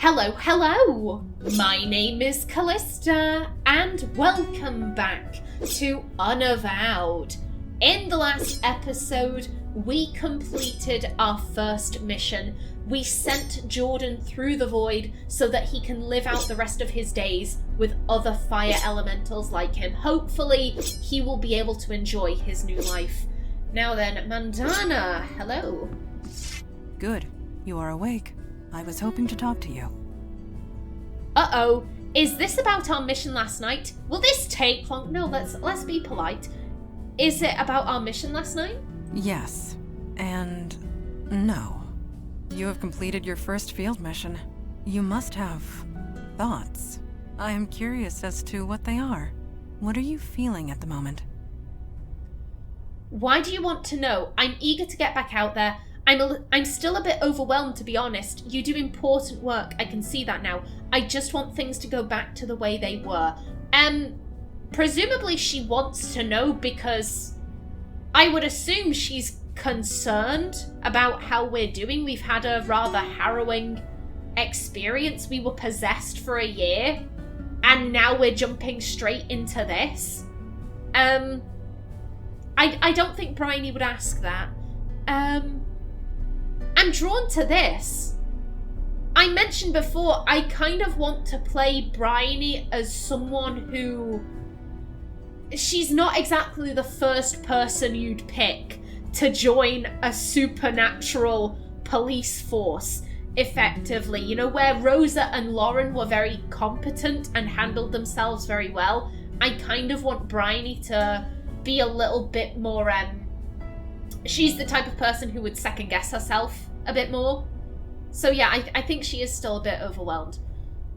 Hello! My name is Callista, and welcome back to Unavowed. In the last episode, we completed our first mission. We sent Jordan through the void so that he can live out the rest of his days with other fire elementals like him. Hopefully, he will be able to enjoy his new life. Now then, Mandana, hello. Good. You are awake. I was hoping to talk to you. Uh-oh. Is this about our mission last night? Will this take long? No, let's be polite. Is it about our mission last night? Yes. And no. You have completed your first field mission. You must have thoughts. I am curious as to what they are. What are you feeling at the moment? Why do you want to know? I'm eager to get back out there. I'm still a bit overwhelmed, to be honest. You do important work, I can see that now. I just want things to go back to the way they were. Presumably she wants to know because I would assume she's concerned about how we're doing. We've had a rather harrowing experience. We were possessed for a year, and now we're jumping straight into this. I don't think Bryony would ask that. I'm drawn to this. I mentioned before, I kind of want to play Bryony as someone who... She's not exactly the first person you'd pick to join a supernatural police force, effectively. You know, where Rosa and Lauren were very competent and handled themselves very well, I kind of want Bryony to be a little bit more, she's the type of person who would second guess herself a bit more. So yeah, I think she is still a bit overwhelmed.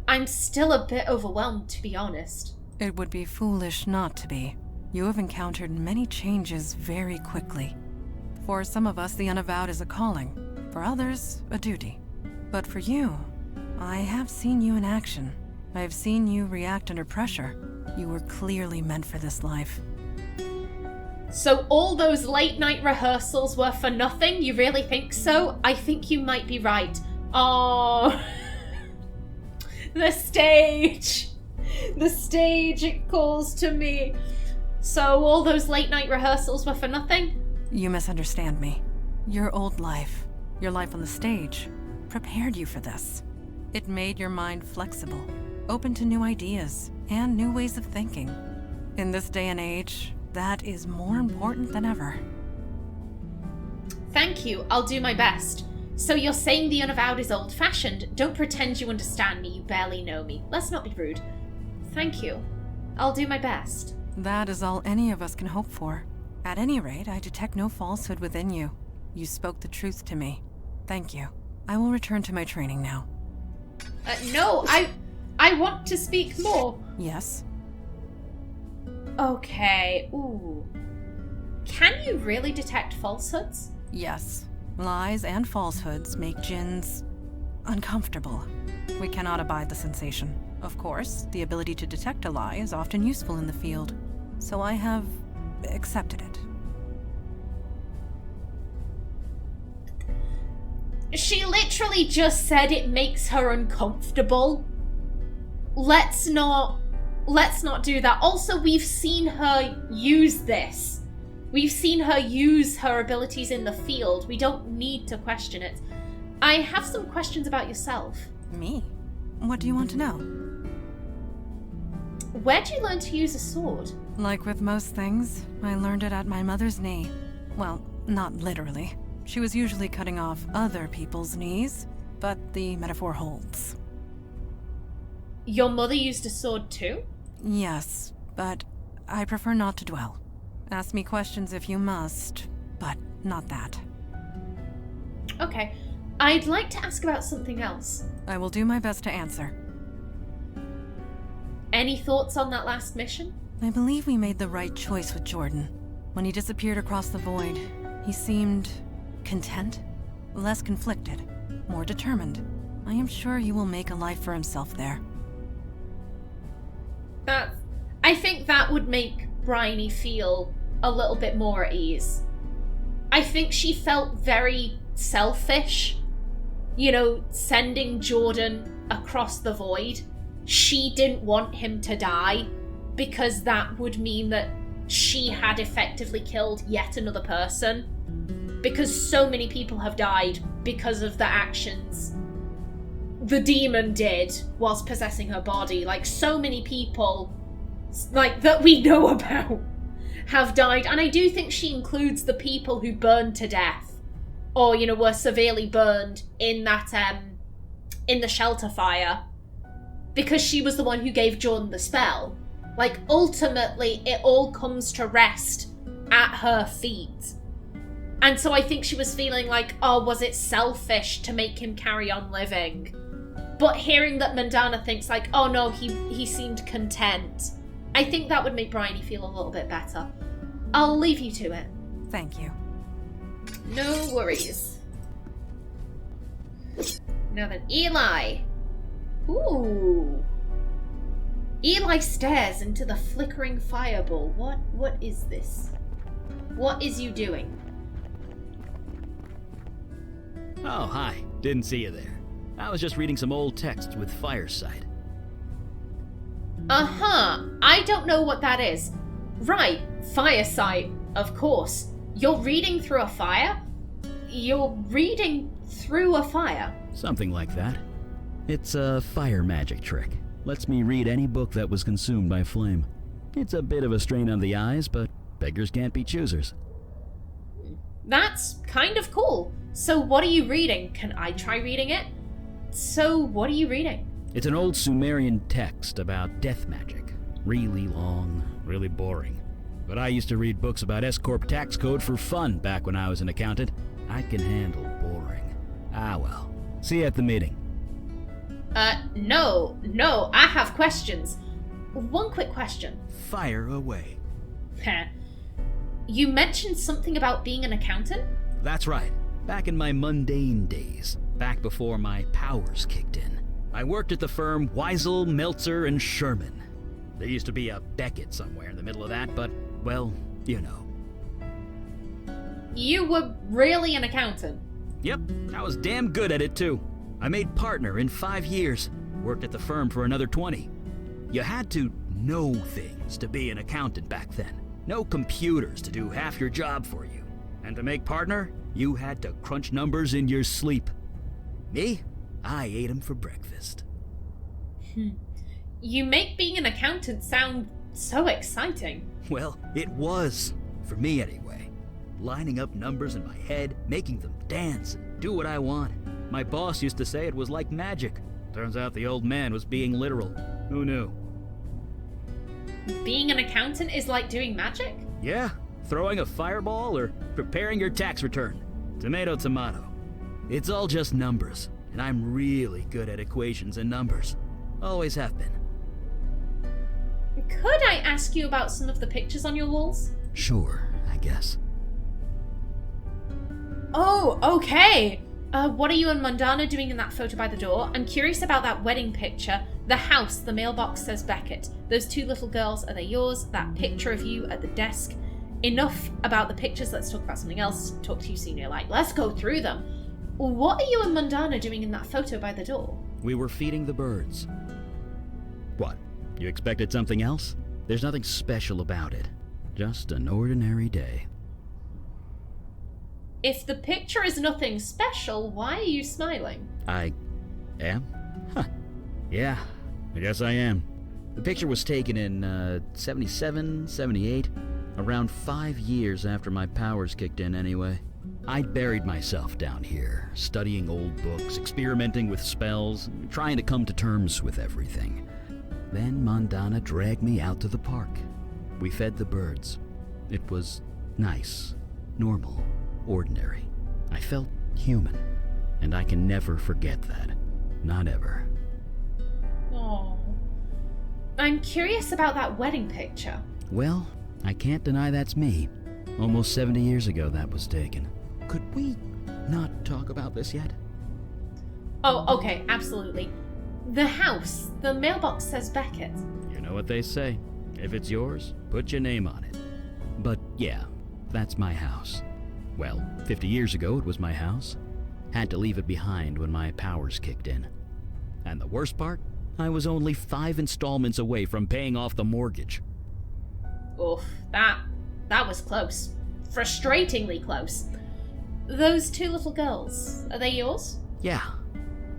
I'm still a bit overwhelmed, to be honest. It would be foolish not to be. You have encountered many changes very quickly. For some of us, the Unavowed is a calling. For others, a duty. But for you, I have seen you in action. I have seen you react under pressure. You were clearly meant for this life. So all those late night rehearsals were for nothing? You really think so? I think you might be right. Oh, the stage. The stage, it calls to me. So all those late night rehearsals were for nothing? You misunderstand me. Your old life, your life on the stage, prepared you for this. It made your mind flexible, open to new ideas, and new ways of thinking. In this day and age, that is more important than ever. Thank you, I'll do my best. So you're saying the Unavowed is old-fashioned? Don't pretend you understand me, you barely know me. Let's not be rude. Thank you. I'll do my best. That is all any of us can hope for. At any rate, I detect no falsehood within you. You spoke the truth to me. Thank you. I will return to my training now. No, I want to speak more. Yes? Okay, ooh. Can you really detect falsehoods? Yes. Lies and falsehoods make jinns uncomfortable. We cannot abide the sensation. Of course, the ability to detect a lie is often useful in the field, so I have accepted it. She literally just said it makes her uncomfortable. Let's not do that. Also, we've seen her use this. We've seen her use her abilities in the field. We don't need to question it. I have some questions about yourself. Me? What do you want to know? Where'd you learn to use a sword? Like with most things, I learned it at my mother's knee. Well, not literally. She was usually cutting off other people's knees, but the metaphor holds. Your mother used a sword too? Yes, but I prefer not to dwell. Ask me questions if you must, but not that. Okay. I'd like to ask about something else. I will do my best to answer. Any thoughts on that last mission? I believe we made the right choice with Jordan. When he disappeared across the void, he seemed content, less conflicted, more determined. I am sure he will make a life for himself there. I think that would make Bryony feel a little bit more at ease. I think she felt very selfish sending Jordan across the void, she didn't want him to die because that would mean that she had effectively killed yet another person. Because so many people have died because of the actions the demon did whilst possessing her body. Like, so many people, like, that we know about have died. And I do think she includes the people who burned to death or, were severely burned in that, in the shelter fire, because she was the one who gave Jordan the spell. Like, ultimately, it all comes to rest at her feet. And so I think she was feeling like, oh, was it selfish to make him carry on living? But hearing that Mandana thinks like, oh no, he seemed content, I think that would make Bryony feel a little bit better. I'll leave you to it. Thank you. No worries. Now then, Eli. Ooh. Eli stares into the flickering fireball. What is this? What is you doing? Oh, hi. Didn't see you there. I was just reading some old texts with Firesight. Uh-huh. I don't know what that is. Right, Firesight, of course. You're reading through a fire? You're reading through a fire? Something like that. It's a fire magic trick. Lets me read any book that was consumed by flame. It's a bit of a strain on the eyes, but beggars can't be choosers. That's kind of cool. So what are you reading? Can I try reading it? So what are you reading? It's an old Sumerian text about death magic. Really long, really boring. But I used to read books about S-Corp tax code for fun back when I was an accountant. I can handle boring. Ah well. See you at the meeting. No, I have questions. One quick question. Fire away. You mentioned something about being an accountant? That's right. Back in my mundane days, back before my powers kicked in, I worked at the firm Weisel, Meltzer, and Sherman. There used to be a Beckett somewhere in the middle of that, but, well, you know. You were really an accountant? Yep, I was damn good at it too. I made partner in 5 years, worked at the firm for another 20. You had to know things to be an accountant back then. No computers to do half your job for you. And to make partner, you had to crunch numbers in your sleep. Me? I ate them for breakfast. You make being an accountant sound so exciting. Well, it was. For me anyway. Lining up numbers in my head, making them dance and do what I want. My boss used to say it was like magic. Turns out the old man was being literal. Who knew? Being an accountant is like doing magic? Yeah, throwing a fireball or preparing your tax return. Tomato, tomato. It's all just numbers, and I'm really good at equations and numbers. Always have been. Could I ask you about some of the pictures on your walls? Sure, I guess. Oh, okay. What are you and Mandana doing in that photo by the door? I'm curious about that wedding picture. The house, the mailbox says Beckett. Those 2 little girls, are they yours? That picture of you at the desk. Enough about the pictures, let's talk about something else. Talk to you senior, like, let's go through them. What are you and Mandana doing in that photo by the door? We were feeding the birds. What? You expected something else? There's nothing special about it. Just an ordinary day. If the picture is nothing special, why are you smiling? I am? Huh. Yeah, I guess I am. The picture was taken in, 77, 78, around 5 years after my powers kicked in anyway. I'd buried myself down here, studying old books, experimenting with spells, trying to come to terms with everything. Then Mandana dragged me out to the park. We fed the birds. It was nice, normal, ordinary. I felt human, and I can never forget that. Not ever. Oh. I'm curious about that wedding picture. Well, I can't deny that's me. Almost 70 years ago that was taken. Could we not talk about this yet? Oh, okay, absolutely. The house, the mailbox says Beckett. You know what they say. If it's yours, put your name on it. But yeah, that's my house. Well, 50 years ago it was my house. Had to leave it behind when my powers kicked in. And the worst part? I was only 5 installments away from paying off the mortgage. Oof, that was close. Frustratingly close. Those 2 little girls, are they yours? Yeah,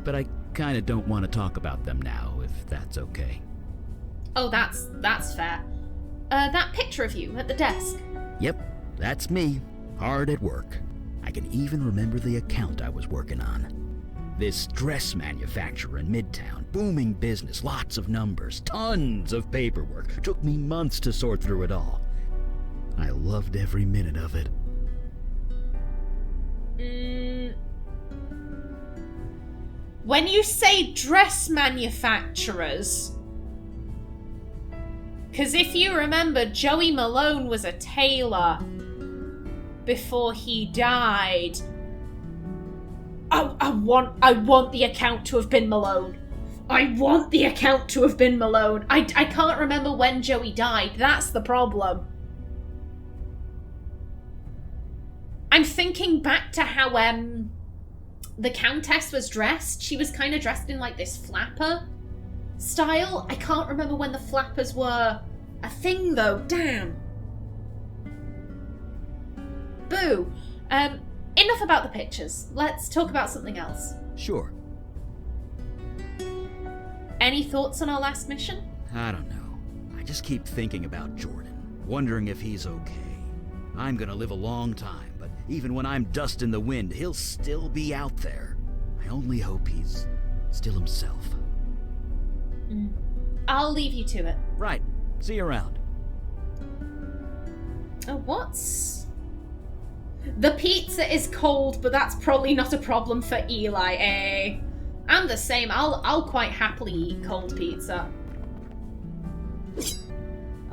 but I kinda don't want to talk about them now, if that's okay. Oh, that's fair. That picture of you at the desk. Yep, that's me, hard at work. I can even remember the account I was working on. This dress manufacturer in Midtown, booming business, lots of numbers, tons of paperwork. Took me months to sort through it all. I loved every minute of it. When you say dress manufacturers, because if you remember, Joey Malone was a tailor before he died. I want the account to have been Malone. I want the account to have been Malone. I can't remember when Joey died. That's the problem. I'm thinking back to how the Countess was dressed. She was kind of dressed in like this flapper style. I can't remember when the flappers were a thing though. Damn. Boo. Enough about the pictures. Let's talk about something else. Sure. Any thoughts on our last mission? I don't know. I just keep thinking about Jordan, wondering if he's okay. I'm gonna live a long time, but even when I'm dust in the wind, he'll still be out there. I only hope he's still himself. I'll leave you to it. Right. See you around. What's... The pizza is cold, but that's probably not a problem for Eli, eh? I'm the same. I'll quite happily eat cold pizza.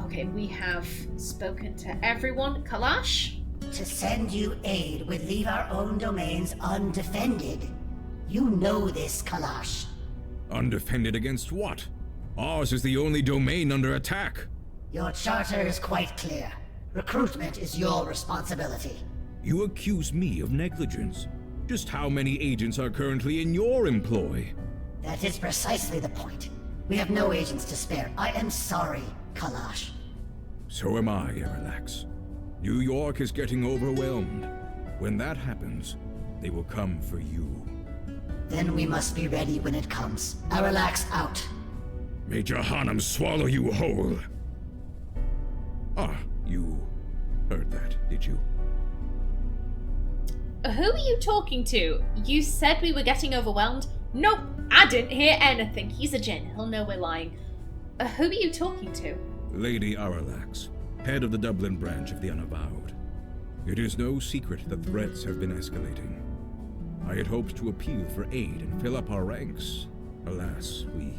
Okay, we have spoken to everyone. Kalash? To send you aid would leave our own domains undefended. You know this, Kalash. Undefended against what? Ours is the only domain under attack. Your charter is quite clear. Recruitment is your responsibility. You accuse me of negligence. Just how many agents are currently in your employ? That is precisely the point. We have no agents to spare. I am sorry, Kalash. So am I, Aralax. New York is getting overwhelmed. When that happens, they will come for you. Then we must be ready when it comes. Aralax out. May Jahannam swallow you whole. Ah, you heard that, did you? Who are you talking to? You said we were getting overwhelmed? Nope, I didn't hear anything. He's a djinn. He'll know we're lying. Who are you talking to? Lady Aralax, head of the Dublin branch of the Unavowed. It is no secret that threats have been escalating. I had hoped to appeal for aid and fill up our ranks. Alas, we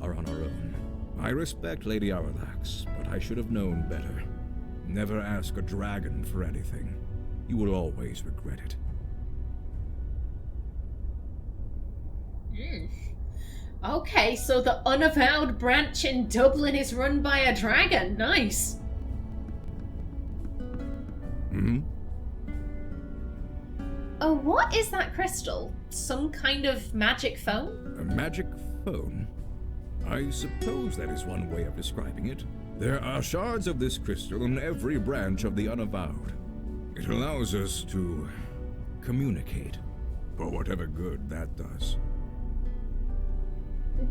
are on our own. I respect Lady Aralax, but I should have known better. Never ask a dragon for anything. You will always regret it. Okay, so the Unavowed branch in Dublin is run by a dragon. Nice. What is that crystal? Some kind of magic phone? A magic phone? I suppose that is one way of describing it. There are shards of this crystal in every branch of the Unavowed. It allows us to communicate, for whatever good that does.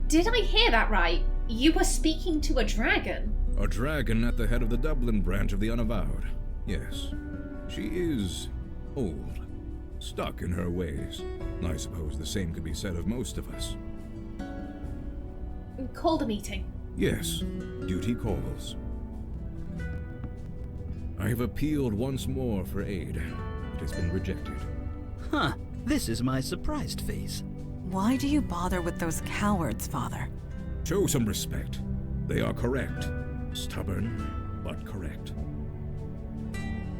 Did I hear that right? You were speaking to a dragon? A dragon at the head of the Dublin branch of the Unavowed. Yes. She is old, stuck in her ways. I suppose the same could be said of most of us. Called a meeting. Yes, duty calls. I have appealed once more for aid. It has been rejected. Huh, this is my surprised face. Why do you bother with those cowards, Father? Show some respect. They are correct. Stubborn, but correct.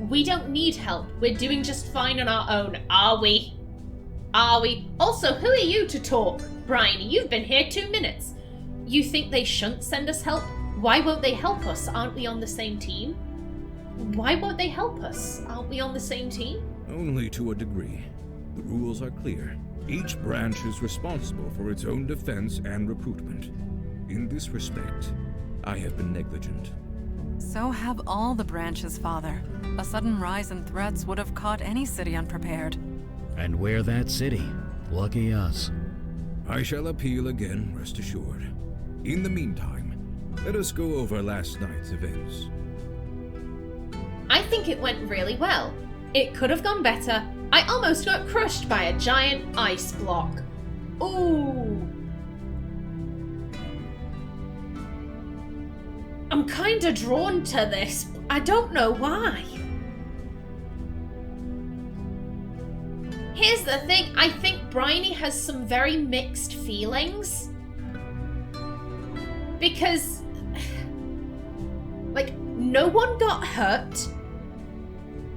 We don't need help. We're doing just fine on our own, are we? Are we? Also, who are you to talk? Bryony, you've been here 2 minutes. You think they shouldn't send us help? Why won't they help us? Aren't we on the same team? Why won't they help us? Aren't we on the same team? Only to a degree. The rules are clear. Each branch is responsible for its own defense and recruitment. In this respect, I have been negligent. So have all the branches, Father. A sudden rise in threats would have caught any city unprepared. And we're that city. Lucky us. I shall appeal again, rest assured. In the meantime, let us go over last night's events. I think it went really well. It could have gone better. I almost got crushed by a giant ice block. Ooh. I'm kinda drawn to this. I don't know why. Here's the thing, I think Bryony has some very mixed feelings. Because, like, no one got hurt.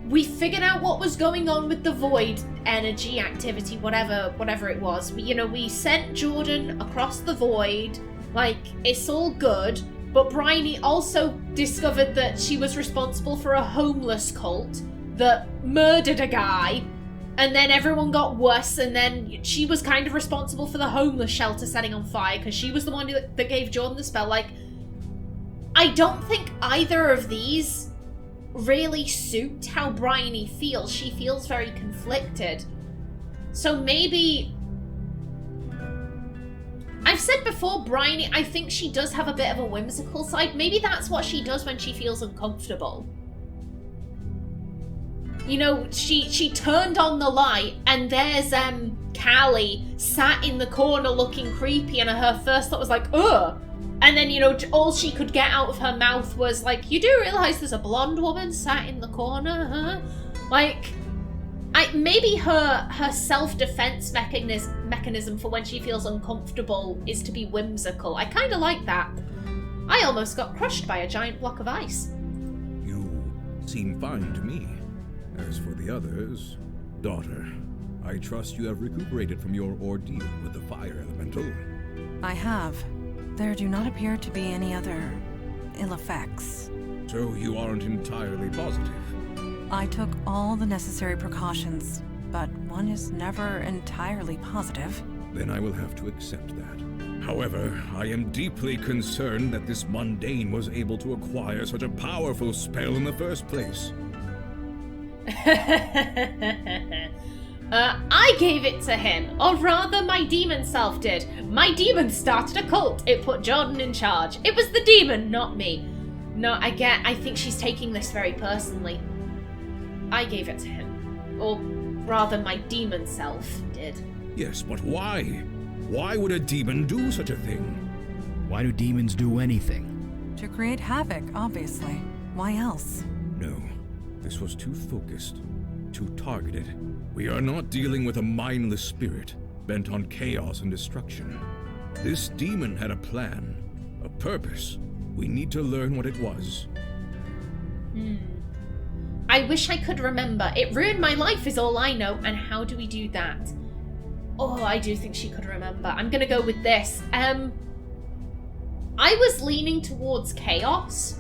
We figured out what was going on with the void energy activity, whatever it was. We sent Jordan across the void. Like, it's all good. But Bryony also discovered that she was responsible for a homeless cult that murdered a guy. And then everyone got worse, and then she was kind of responsible for the homeless shelter setting on fire because she was the one that gave Jordan the spell. Like, I don't think either of these really suit how Bryony feels. She feels very conflicted. So maybe... I've said before, Bryony, I think she does have a bit of a whimsical side. Maybe that's what she does when she feels uncomfortable. She turned on the light and there's Callie sat in the corner looking creepy, and her first thought was like, ugh. And then, all she could get out of her mouth was like, you do realise there's a blonde woman sat in the corner, huh? Like, maybe her self-defense mechanism for when she feels uncomfortable is to be whimsical. I kind of like that. I almost got crushed by a giant block of ice. You seem fine to me. As for the others, daughter, I trust you have recuperated from your ordeal with the fire elemental. I have. There do not appear to be any other ill effects. So you aren't entirely positive? I took all the necessary precautions, but one is never entirely positive. Then I will have to accept that. However, I am deeply concerned that this mundane was able to acquire such a powerful spell in the first place. I gave it to him, or rather my demon self did. My demon started a cult. It put Jordan in charge. It was the demon, not me. No, I think she's taking this very personally. I gave it to him. Or rather, my demon self did. Yes, but why? Why would a demon do such a thing? Why do demons do anything? To create havoc, obviously. Why else? No, this was too focused, too targeted. We are not dealing with a mindless spirit bent on chaos and destruction. This demon had a plan, a purpose. We need to learn what it was. I wish I could remember. It ruined my life is all I know, and how do we do that? Oh, I do think she could remember. I'm gonna go with this. I was leaning towards chaos.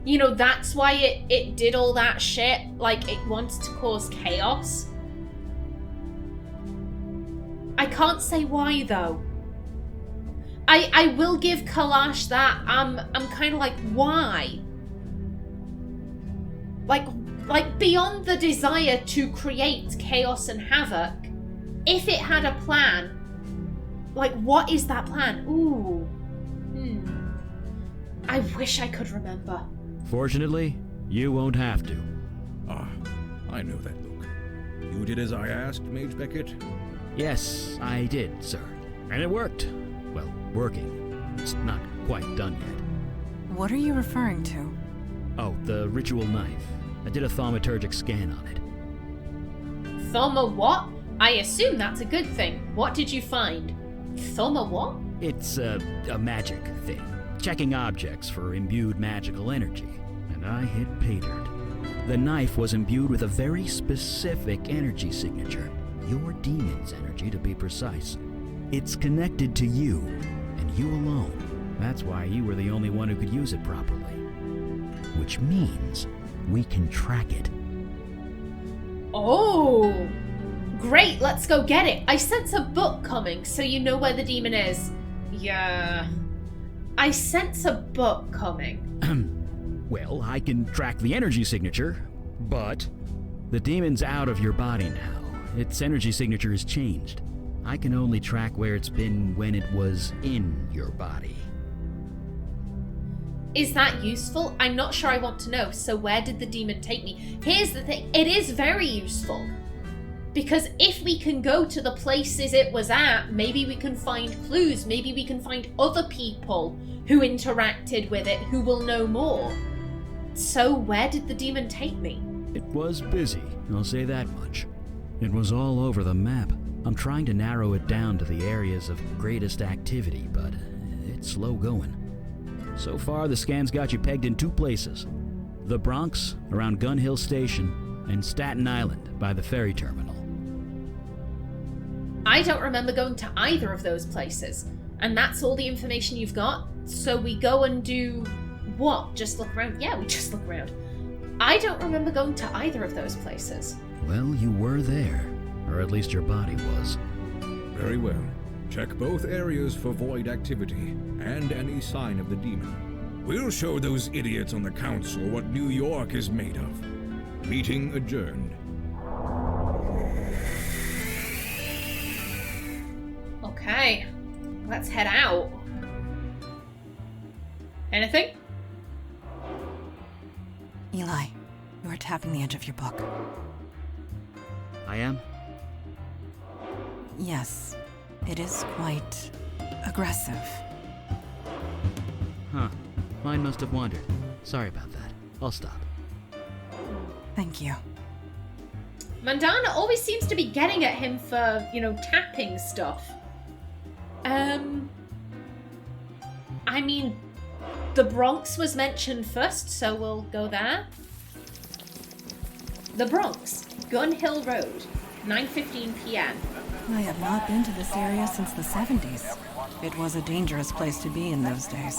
That's why it did all that shit. Like, it wanted to cause chaos. I can't say why, though. I will give Kalash that. I'm kind of like, why? Like, beyond the desire to create chaos and havoc, if it had a plan, like, what is that plan? Ooh. I wish I could remember. Fortunately, you won't have to. Ah, I know that look. You did as I asked, Mage Beckett? Yes, I did, sir. And it worked. Well, working. It's not quite done yet. What are you referring to? Oh, the ritual knife. I did a thaumaturgic scan on it. Thoma what? I assume that's a good thing. What did you find? Thoma what? It's a magic thing. Checking objects for imbued magical energy. And I hit pay dirt. The knife was imbued with a very specific energy signature. Your demon's energy, to be precise. It's connected to you, and you alone. That's why you were the only one who could use it properly. Which means we can track it. Oh! Great, let's go get it. I sense a book coming, so you know where the demon is. Yeah. I sense a book coming. Well, I can track the energy signature, but the demon's out of your body now. Its energy signature is changed. I can only track where it's been when it was in your body. Is that useful? I'm not sure I want to know. So where did the demon take me? Here's the thing. It is very useful. Because if we can go to the places it was at, maybe we can find clues. Maybe we can find other people who interacted with it who will know more. So where did the demon take me? It was busy, I'll say that much. It was all over the map. I'm trying to narrow it down to the areas of greatest activity, but it's slow going. So far, the scan's got you pegged in 2 places. The Bronx, around Gun Hill Station, and Staten Island, by the ferry terminal. I don't remember going to either of those places. And that's all the information you've got? So we go and do what? Just look around? Yeah, we just look around. I don't remember going to either of those places. Well, you were there. Or at least your body was. Very well. Check both areas for void activity and any sign of the demon. We'll show those idiots on the council what New York is made of. Meeting adjourned. Okay, let's head out. Anything? Eli, you are tapping the edge of your book. I am? Yes, it is quite aggressive. Huh. Mine must have wandered. Sorry about that. I'll stop. Thank you. Mandana always seems to be getting at him for, tapping stuff. I mean, the Bronx was mentioned first, so we'll go there. The Bronx, Gun Hill Road, 9:15 p.m. I have not been to this area since the 70s. It was a dangerous place to be in those days.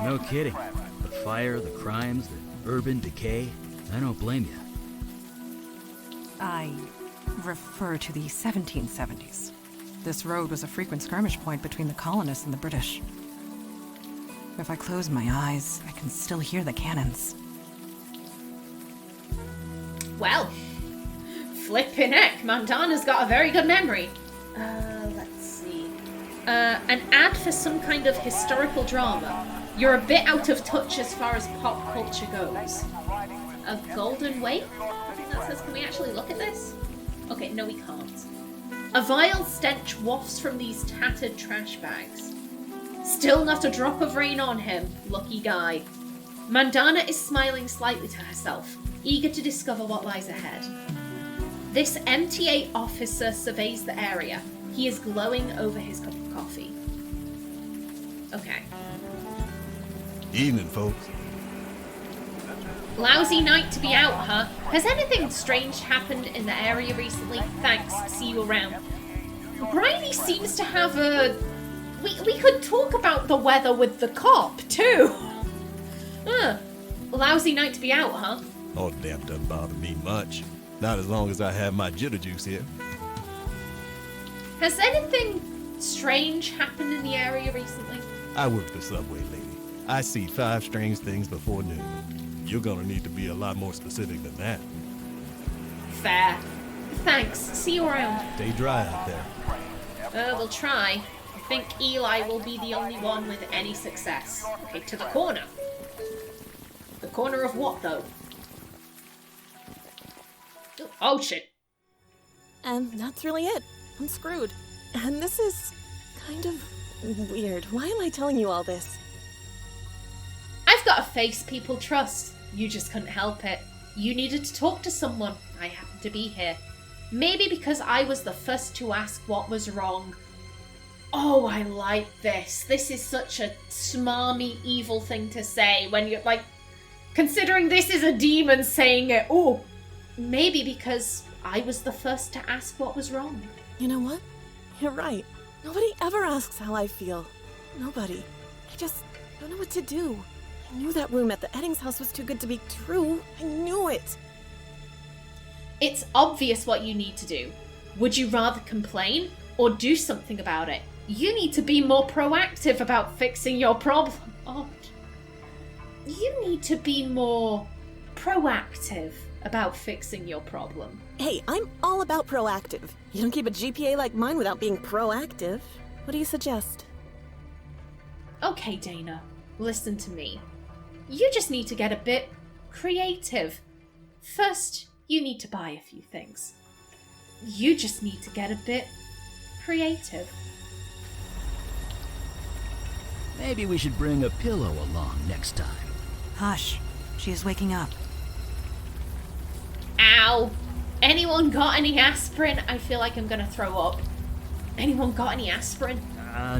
No kidding. The fire, the crimes, the urban decay. I don't blame you. I refer to the 1770s. This road was a frequent skirmish point between the colonists and the British. If I close my eyes, I can still hear the cannons. Well, flippin' heck, Mandana's got a very good memory. Let's see. An ad for some kind of historical drama. You're a bit out of touch as far as pop culture goes. A golden wake? I think that says, can we actually look at this? Okay, no we can't. A vile stench wafts from these tattered trash bags. Still not a drop of rain on him, lucky guy. Mandana is smiling slightly to herself, eager to discover what lies ahead. This MTA officer surveys the area. He is glowing over his cup of coffee. Okay. Evening, folks. Lousy night to be out, huh? Has anything strange happened in the area recently? Thanks, see you around. Bryony seems to have a... We could talk about the weather with the cop, too. Lousy night to be out, huh? Oh, damn, doesn't bother me much. Not as long as I have my jitter juice here. Has anything strange happened in the area recently? I work the subway, lady. I see 5 strange things before noon. You're gonna need to be a lot more specific than that. Fair. Thanks. See you around. Stay dry out there. We'll try. I think Eli will be the only one with any success. Okay, to the corner. The corner of what, though? Oh, shit. And that's really it. I'm screwed. And this is kind of weird. Why am I telling you all this? I've got a face people trust. You just couldn't help it. You needed to talk to someone. I happened to be here. Maybe because I was the first to ask what was wrong. Oh, I like this. This is such a smarmy, evil thing to say when you're like, considering this is a demon saying it. Oh, maybe because I was the first to ask what was wrong. You know what? You're right. Nobody ever asks how I feel. Nobody. I just don't know what to do. I knew that room at the Eddings house was too good to be true. I knew it. It's obvious what you need to do. Would you rather complain or do something about it? You need to be more proactive about fixing your problem. Oh, you need to be more proactive about fixing your problem. Hey, I'm all about proactive. You don't keep a GPA like mine without being proactive. What do you suggest? Okay, Dana, listen to me. You just need to get a bit creative. First, you need to buy a few things. You just need to get a bit creative. Maybe we should bring a pillow along next time. Hush. She is waking up. Ow! Anyone got any aspirin? I feel like I'm gonna throw up. Anyone got any aspirin?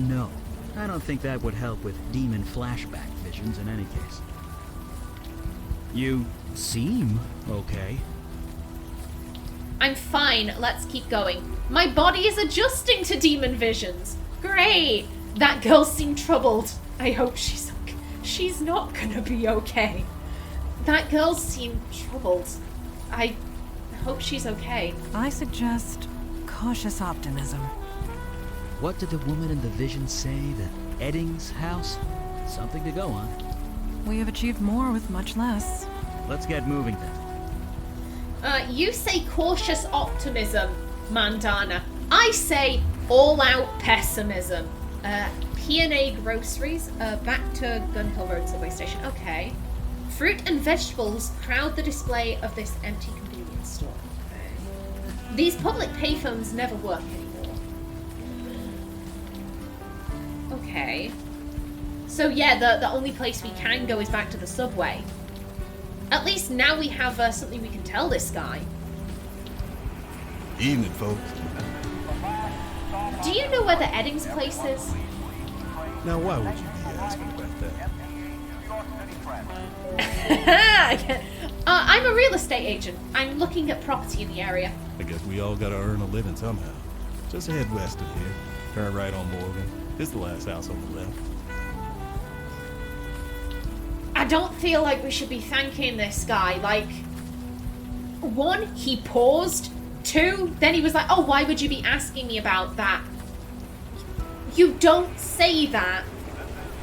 No. I don't think that would help with demon flashback visions in any case. You seem okay. I'm fine, let's keep going. My body is adjusting to demon visions. Great! That girl seemed troubled. I hope she's okay. She's not gonna be okay. That girl seemed troubled. I hope she's okay. I suggest cautious optimism. What did the woman in the vision say? The Eddings house? Something to go on. We have achieved more with much less. Let's get moving then. You say cautious optimism, Mandana. I say all-out pessimism. P&A groceries, back to Gun Hill Road subway station. Okay. Fruit and vegetables crowd the display of this empty convenience store. Okay. These public payphones never work anymore. Okay. So yeah, the only place we can go is back to the subway. At least now we have something we can tell this guy. Evening, folks. Do you know where the Eddings place is? Now, why would you be asking about that? I'm a real estate agent. I'm looking at property in the area. I guess we all gotta earn a living somehow. Just head west of here. Turn right on Morgan. This is the last house on the left. I don't feel like we should be thanking this guy. Like, one, he paused. Two, then he was like, oh, why would you be asking me about that? You don't say that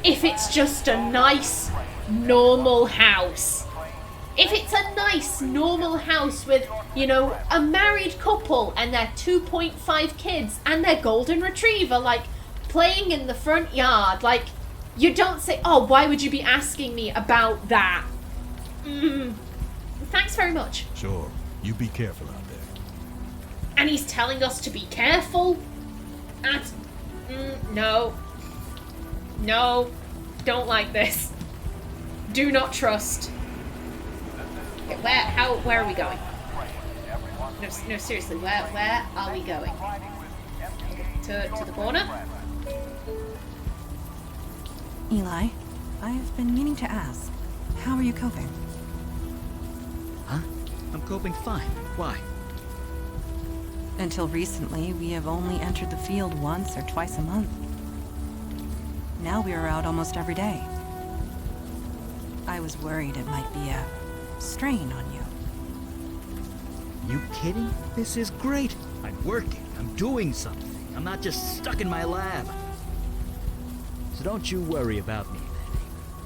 if it's just a nice, normal house. If it's a nice, normal house with, you know, a married couple and their 2.5 kids and their golden retriever, like, playing in the front yard, like, you don't say, oh, why would you be asking me about that? Thanks very much. Sure. You be careful out there. And he's telling us to be careful? No. No. Don't like this. Do not trust. Okay, where are we going? No, seriously, where are we going? To the corner? Eli, I've been meaning to ask, how are you coping? Huh? I'm coping fine. Why? Until recently, we have only entered the field once or twice a month. Now we are out almost every day. I was worried it might be a strain on you. You kidding? This is great. I'm working. I'm doing something. I'm not just stuck in my lab. So don't you worry about me, lady.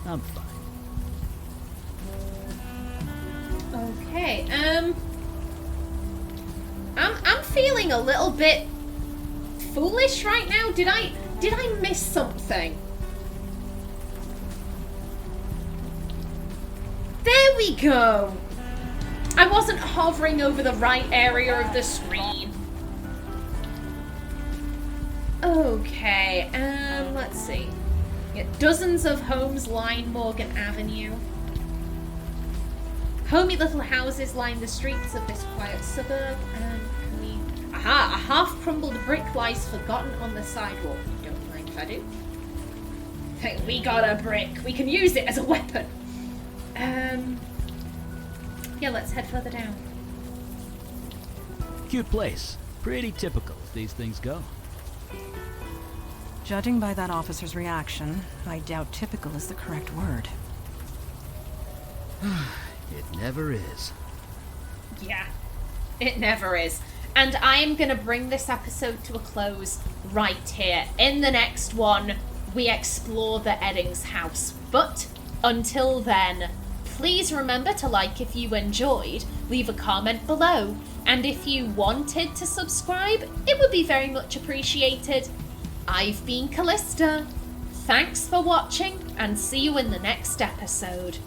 I'm fine. Okay, I'm feeling a little bit foolish right now. Did I miss something? There we go. I wasn't hovering over the right area of the screen. Okay, let's see. Yeah, dozens of homes line Morgan Avenue. Homey little houses line the streets of this quiet suburb, and a half-crumbled brick lies forgotten on the sidewalk. Don't mind if I do. Hey, we got a brick. We can use it as a weapon. Yeah, let's head further down. Cute place. Pretty typical as these things go. Judging by that officer's reaction, I doubt typical is the correct word. It never is. Yeah. It never is. And I am going to bring this episode to a close right here. In the next one, we explore the Eddings house. But until then, please remember to like if you enjoyed, leave a comment below, and if you wanted to subscribe, it would be very much appreciated. I've been Callista. Thanks for watching, and see you in the next episode.